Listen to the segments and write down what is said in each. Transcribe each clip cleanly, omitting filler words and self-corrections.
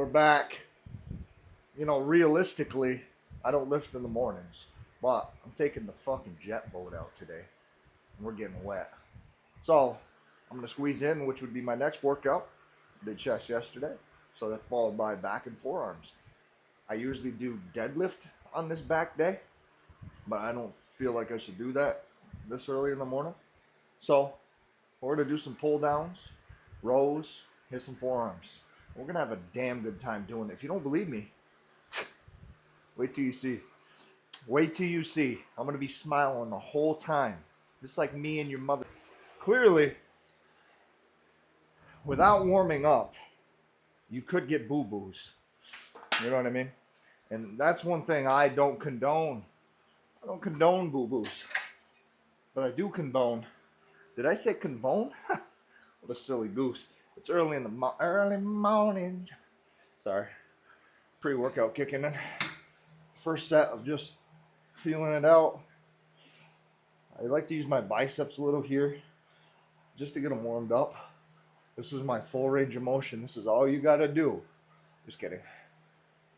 We're back. You know, realistically, I don't lift in the mornings, but I'm taking the fucking jet boat out today, and we're getting wet. So I'm gonna squeeze in, which would be my next workout. I did chest yesterday, so that's followed by back and forearms. I usually do deadlift on this back day, but I don't feel like I should do that this early in the morning. So we're gonna do some pull downs, rows, hit some forearms. We're gonna have a damn good time doing it. If you don't believe me, wait till you see. Wait till you see. I'm gonna be smiling the whole time, just like me and your mother. Clearly, without warming up, you could get boo-boos. You know what I mean? And that's one thing I don't condone. I don't condone boo-boos. But I do condone. Did I say condone? What a silly goose. It's early in the early morning. Sorry. Pre-workout kicking in. First set of just feeling it out. I like to use my biceps a little here just to get them warmed up. This is my full range of motion. This is all you gotta do. Just kidding.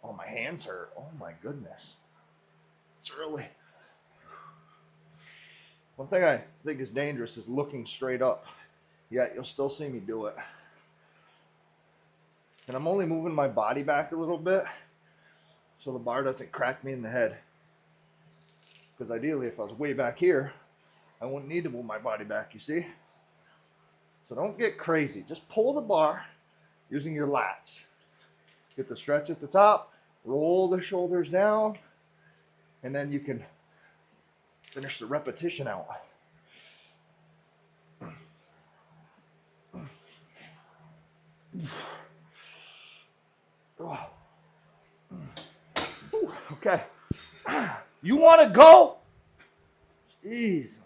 Oh, my hands hurt. Oh my goodness. It's early. One thing I think is dangerous is looking straight up. Yet you'll still see me do it. And I'm only moving my body back a little bit so the bar doesn't crack me in the head. Because ideally, if I was way back here, I wouldn't need to move my body back, you see? So don't get crazy. Just pull the bar using your lats. Get the stretch at the top, roll the shoulders down, and then you can finish the repetition out. Okay. You want to go? Jeez.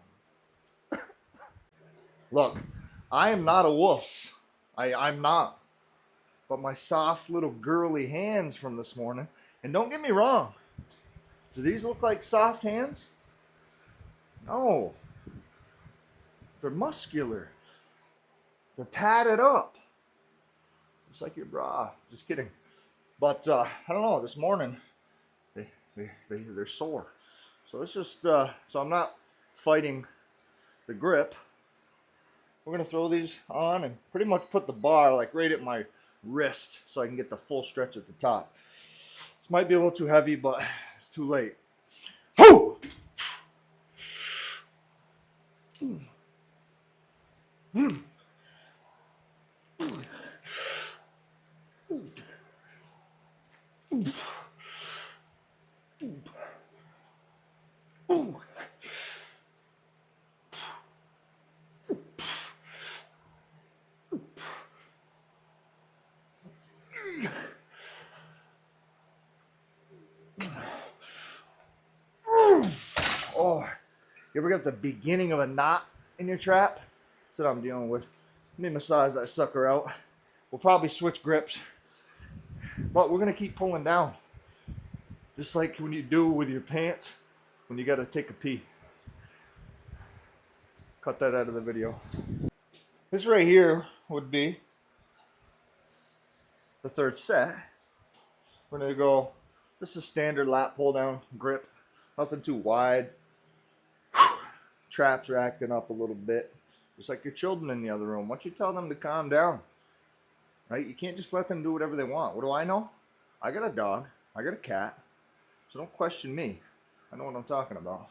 Look, I am not a wuss. I'm not. But my soft little girly hands from this morning, and don't get me wrong, do these look like soft hands? No. They're muscular. They're padded up. Just like your bra. Just kidding. But I don't know, this morning they're sore. So let's just so I'm not fighting the grip. We're gonna throw these on and pretty much put the bar like right at my wrist so I can get the full stretch at the top. This might be a little too heavy, but it's too late. Whoo! Oh, you ever got the beginning of a knot in your trap? That's what I'm dealing with. Let me massage that sucker out. We'll probably switch grips, but we're gonna keep pulling down. Just like when you do with your pants when you gotta take a pee. Cut that out of the video. This right here would be the third set. We're gonna go, this is standard lat pull down grip. Nothing too wide. Traps are acting up a little bit. Just like your children in the other room. Why don't you tell them to calm down? Right? You can't just let them do whatever they want. What do I know? I got a dog. I got a cat. So don't question me. I know what I'm talking about.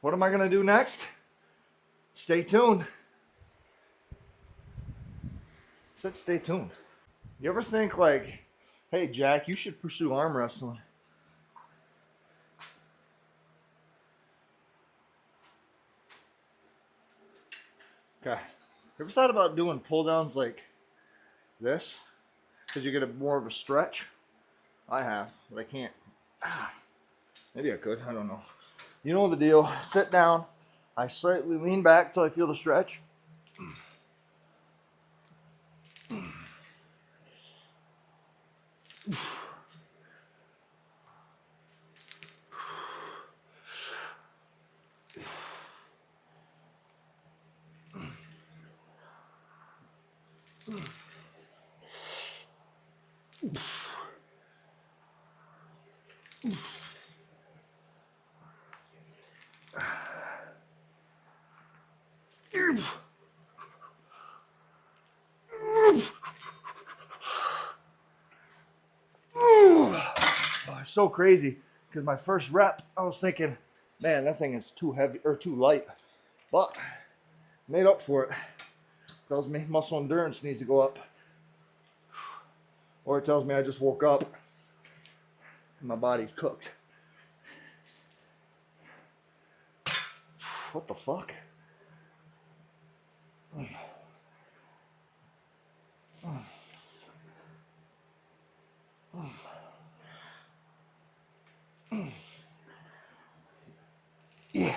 What am I going to do next? Stay tuned. I said stay tuned. You ever think like, hey Jack, you should pursue arm wrestling? Okay. Ever thought about doing pull downs like this? Because you get more of a stretch? I have, but I can't. Maybe I could. I don't know. You know the deal. Sit down. I slightly lean back till I feel the stretch. Oh, it's so crazy because my first rep, I was thinking, man, that thing is too heavy or too light, but made up for it. Tells me muscle endurance needs to go up, or it tells me I just woke up and my body's cooked. What the fuck? Yeah.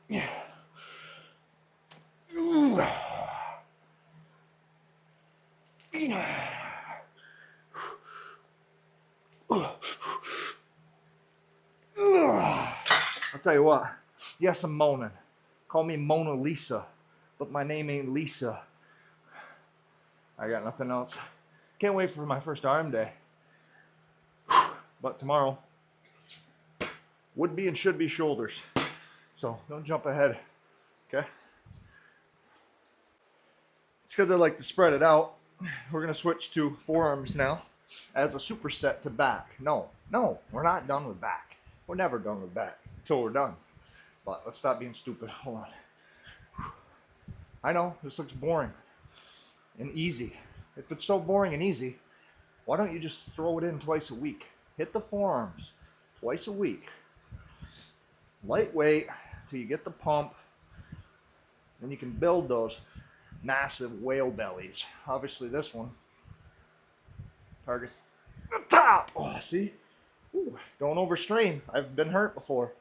Yeah. I'll tell you what. Yes, I'm moaning. Call me Mona Lisa, but my name ain't Lisa. I got nothing else. Can't wait for my first arm day. But tomorrow would be and should be shoulders. So don't jump ahead. Okay? It's because I like to spread it out. We're going to switch to forearms now as a superset to back. No, we're not done with back. We're never done with back until we're done. But let's stop being stupid. Hold on. I know this looks boring and easy. If it's so boring and easy, why don't you just throw it in twice a week? Hit the forearms twice a week. Lightweight till you get the pump. Then you can build those massive whale bellies. Obviously this one targets the top. Oh, see? Ooh, don't overstrain. I've been hurt before.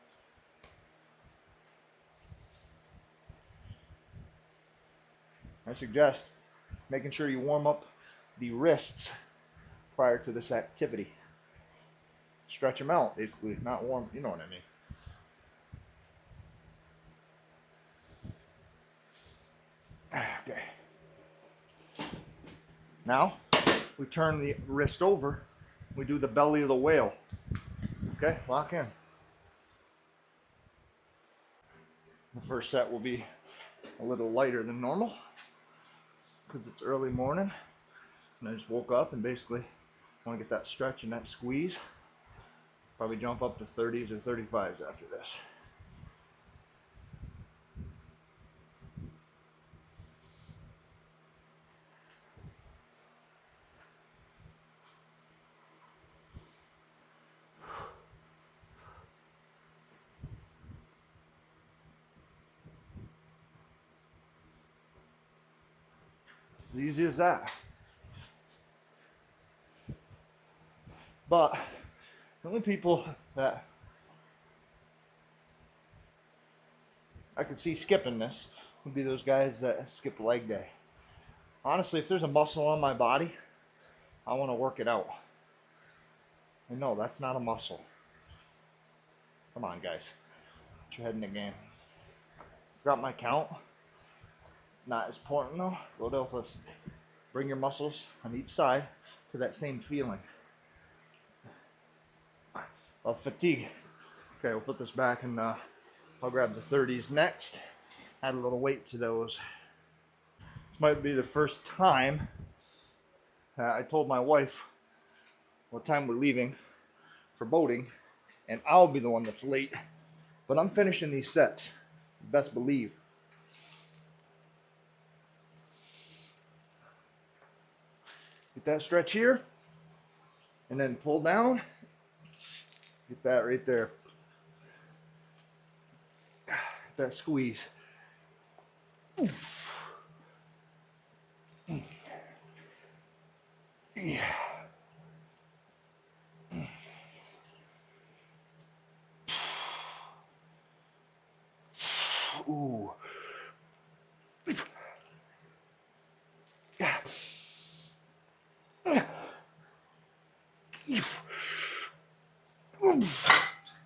I suggest making sure you warm up the wrists prior to this activity. Stretch them out, basically, not warm. You know what I mean. Okay. Now, we turn the wrist over. We do the belly of the whale. Okay, lock in. The first set will be a little lighter than normal because it's early morning. And I just woke up and basically want to get that stretch and that squeeze. Probably jump up to 30s or 35s after this. It's as easy as that. But the only people that I could see skipping this would be those guys that skip leg day. Honestly, if there's a muscle on my body, I want to work it out. And no, that's not a muscle. Come on, guys. Put your head in the game. Forgot my count. Not as important though. Go to let's bring your muscles on each side to that same feeling of fatigue. Okay, we'll put this back and I'll grab the 30s next. Add a little weight to those. This might be the first time I told my wife what time we're leaving for boating, and I'll be the one that's late. But I'm finishing these sets. Best believe. Get that stretch here, and then pull down. Get that right there. That squeeze. Yeah. Ooh.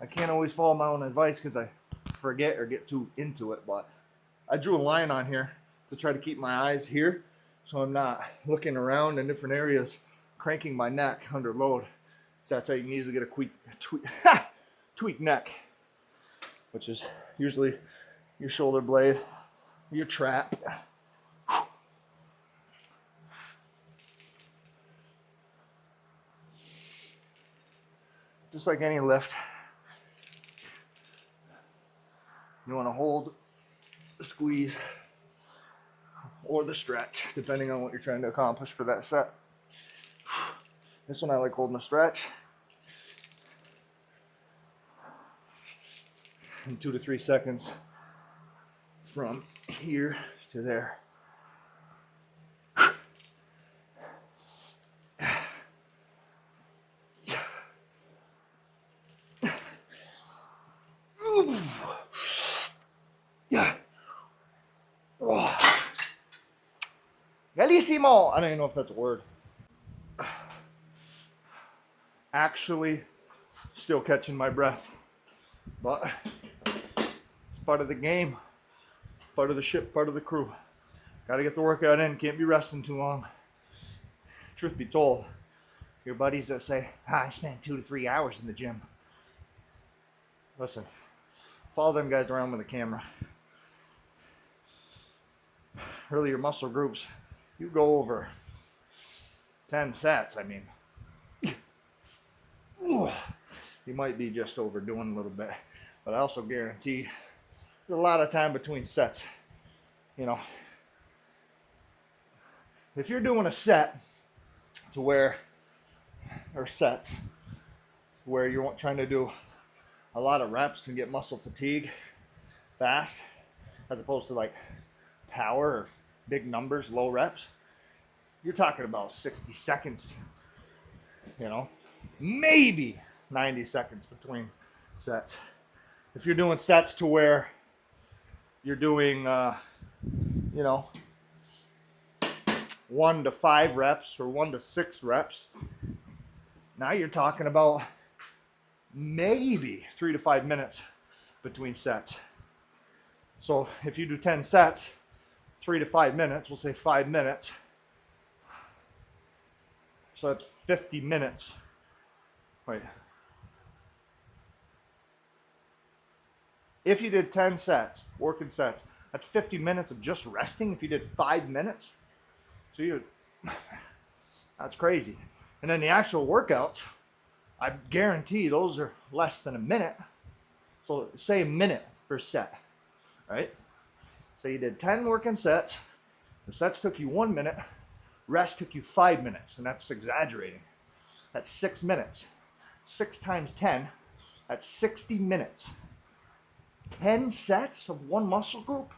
I can't always follow my own advice because I forget or get too into it, but I drew a line on here to try to keep my eyes here so I'm not looking around in different areas, cranking my neck under load. So that's how you can easily get a tweak neck, which is usually your shoulder blade, your trap. Just like any lift, you want to hold the squeeze or the stretch, depending on what you're trying to accomplish for that set. This one I like holding the stretch. In 2 to 3 seconds from here to there. Bellissimo! I don't even know if that's a word. Actually, still catching my breath. But it's part of the game, part of the ship, part of the crew. Gotta get the workout in, can't be resting too long. Truth be told, your buddies that say, I spend 2 to 3 hours in the gym. Listen, follow them guys around with a camera. Really, your muscle groups, you go over 10 sets, I mean. You might be just overdoing a little bit, but I also guarantee there's a lot of time between sets. You know, if you're doing a set to where, or sets, where you're trying to do a lot of reps and get muscle fatigue fast, as opposed to like power or big numbers, low reps, you're talking about 60 seconds, you know, maybe 90 seconds between sets. If you're doing sets to where you're doing, you know, 1 to 5 reps or 1 to 6 reps, now you're talking about maybe 3 to 5 minutes between sets. So if you do 10 sets, 3 to 5 minutes, we'll say 5 minutes. So that's 50 minutes. Wait. If you did 10 sets, working sets, that's 50 minutes of just resting if you did 5 minutes. So that's crazy. And then the actual workouts, I guarantee those are less than a minute. So say a minute per set, right? So you did 10 working sets. The sets took you 1 minute. Rest took you 5 minutes, and that's exaggerating. That's 6 minutes. 6 times 10, that's 60 minutes. 10 sets of one muscle group?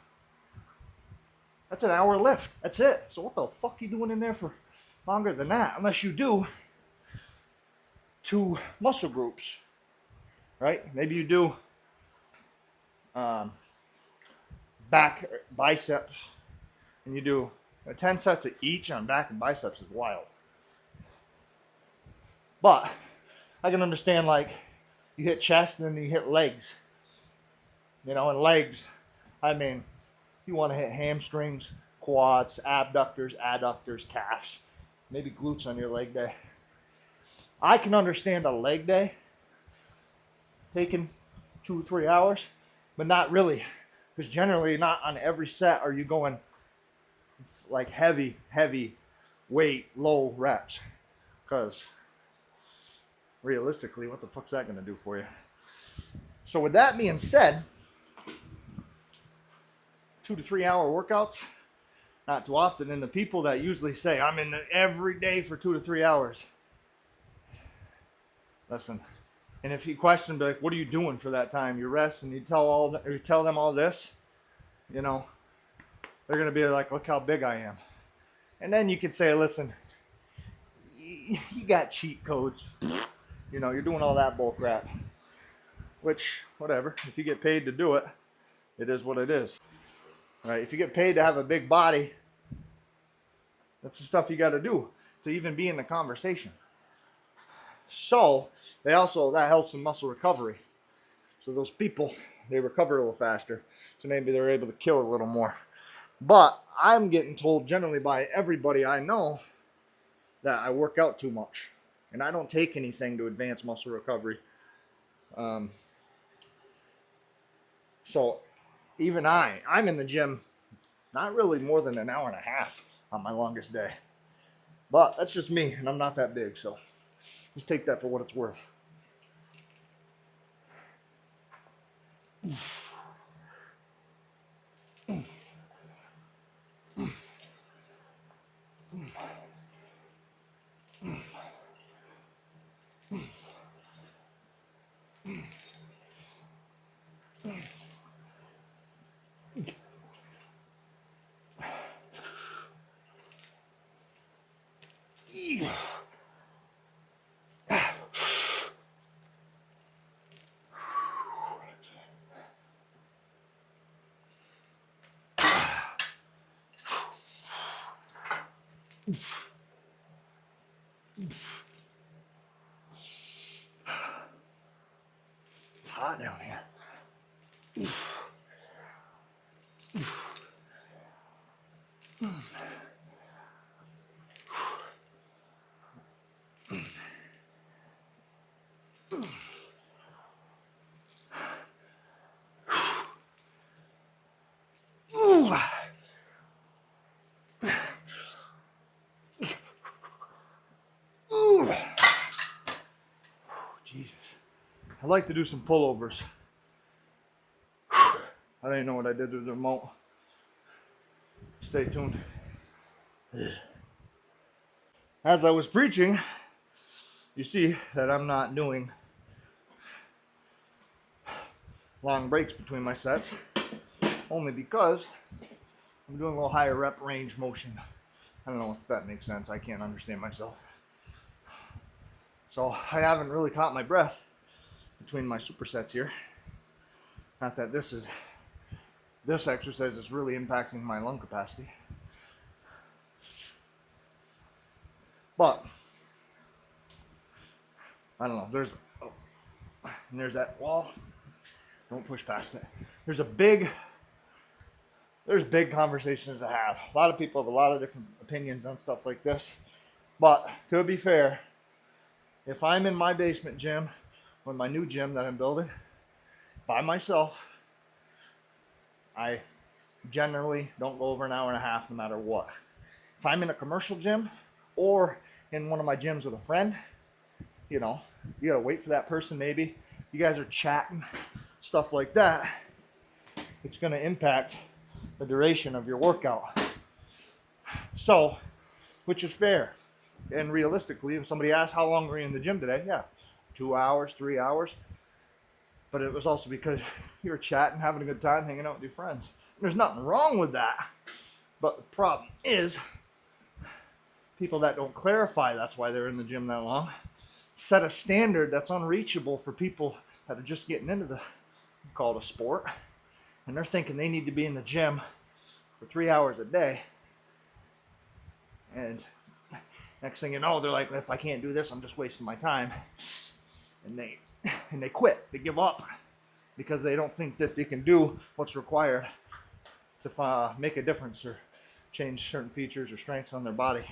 That's an hour lift. That's it. So what the fuck are you doing in there for longer than that? Unless you do 2 muscle groups, right? Maybe you do back, biceps, and you do 10 sets of each on back and biceps is wild. But I can understand, like, you hit chest and then you hit legs. You know, and legs, I mean, you want to hit hamstrings, quads, abductors, adductors, calves, maybe glutes on your leg day. I can understand a leg day taking 2 or 3 hours, but not really, because generally not on every set are you going like heavy weight, low reps, because realistically, what the fuck's that going to do for you? So with that being said, 2 to 3 hour workouts, not too often. And the people that usually say, I'm in the every day for 2 to 3 hours. Listen, and if you question, be like, what are you doing for that time? You rest, and you tell them all this, you know, They're going to be like, look how big I am. And then you could say, listen, you got cheat codes. You know, you're doing all that bull crap. Which, whatever. If you get paid to do it, it is what it is. Right? If you get paid to have a big body, that's the stuff you got to do to even be in the conversation. So, that helps in muscle recovery. So those people, they recover a little faster. So maybe they're able to kill a little more. But I'm getting told generally by everybody I know that I work out too much. And I don't take anything to advance muscle recovery. So even I'm in the gym not really more than an hour and a half on my longest day. But that's just me, and I'm not that big, so just take that for what it's worth. It's hot down here. Jesus. I'd like to do some pullovers. I didn't know what I did to the remote. Stay tuned. As I was preaching, you see that I'm not doing long breaks between my sets, only because I'm doing a little higher rep range motion. I don't know if that makes sense. I can't understand myself. So I haven't really caught my breath between my supersets here. Not that this exercise is really impacting my lung capacity. But I don't know. There's that wall. Don't push past it. There's big conversations to have. A lot of people have a lot of different opinions on stuff like this. But to be fair, if I'm in my basement gym or my new gym that I'm building by myself, I generally don't go over an hour and a half no matter what. If I'm in a commercial gym or in one of my gyms with a friend, you know, you gotta wait for that person maybe. You guys are chatting, stuff like that. It's gonna impact the duration of your workout. So, which is fair. And realistically, if somebody asks how long were you in the gym today? Yeah, 2 hours, 3 hours. But it was also because you were chatting, having a good time, hanging out with your friends. And there's nothing wrong with that. But the problem is, people that don't clarify that's why they're in the gym that long, set a standard that's unreachable for people that are just getting into call it a sport. And they're thinking they need to be in the gym for 3 hours a day. And next thing you know, they're like, if I can't do this, I'm just wasting my time. And they quit. They give up because they don't think that they can do what's required to make a difference or change certain features or strengths on their body.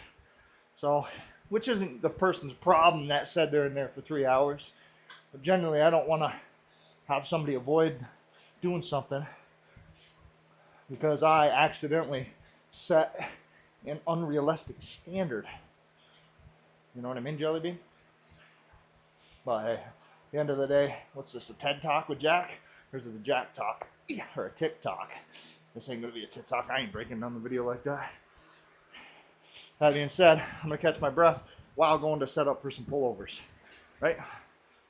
So, which isn't the person's problem that said they're in there for 3 hours. But generally, I don't want to have somebody avoid doing something because I accidentally set an unrealistic standard. You know what I mean, Jelly Bean? But hey, at the end of the day, what's this, a TED Talk with Jack? Or is it a Jack Talk? Yeah, or a TikTok. This ain't going to be a TikTok. I ain't breaking down the video like that. That being said, I'm going to catch my breath while going to set up for some pullovers. Right?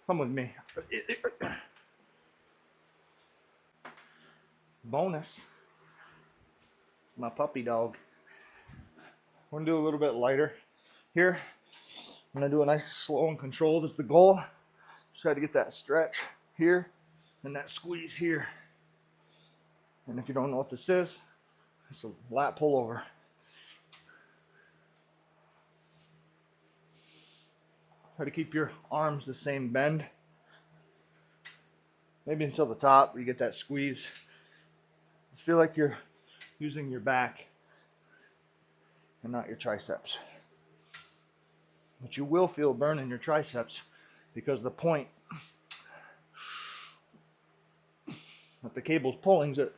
Come with me. Bonus. My puppy dog. We're gonna do a little bit lighter here. I'm gonna do a nice slow and controlled is the goal. Just try to get that stretch here and that squeeze here. And if you don't know what this is, it's a lat pullover. Try to keep your arms the same bend. Maybe until the top where you get that squeeze. Feel like you're using your back and not your triceps. But you will feel burn in your triceps because the point that the cable's pulling is at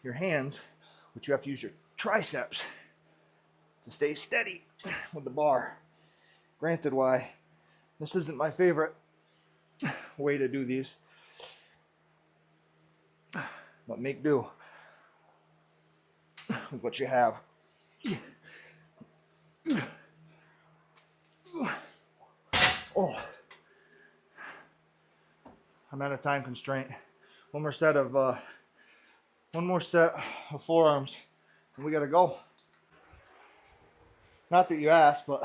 your hands, but you have to use your triceps to stay steady with the bar. Granted, why this isn't my favorite way to do these, but make do with what you have. Oh, I'm at a time constraint. One more set of forearms, and we gotta go. Not that you asked, but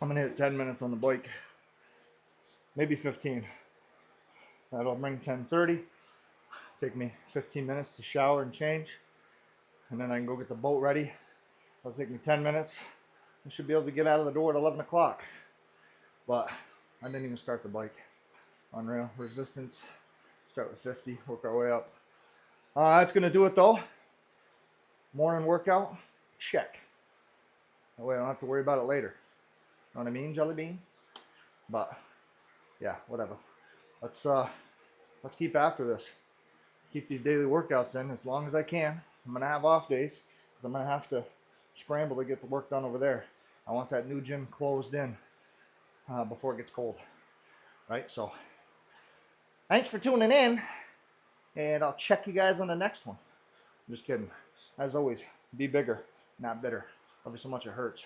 I'm gonna hit 10 minutes on the bike, maybe 15. That'll bring 10:30. Take me 15 minutes to shower and change, and then I can go get the boat ready. It'll take me 10 minutes. I should be able to get out of the door at 11 o'clock. But I didn't even start the bike. Unreal. Resistance. Start with 50. Work our way up. That's going to do it though. Morning workout. Check. That way I don't have to worry about it later. Know what I mean, Jelly Bean? But yeah, whatever. Let's keep after this. Keep these daily workouts in as long as I can. I'm going to have off days because I'm going to have to scramble to get the work done over there. I want that new gym closed in before it gets cold. Right? So thanks for tuning in, and I'll check you guys on the next one. I'm just kidding. As always, be bigger, not bitter. Love you so much it hurts.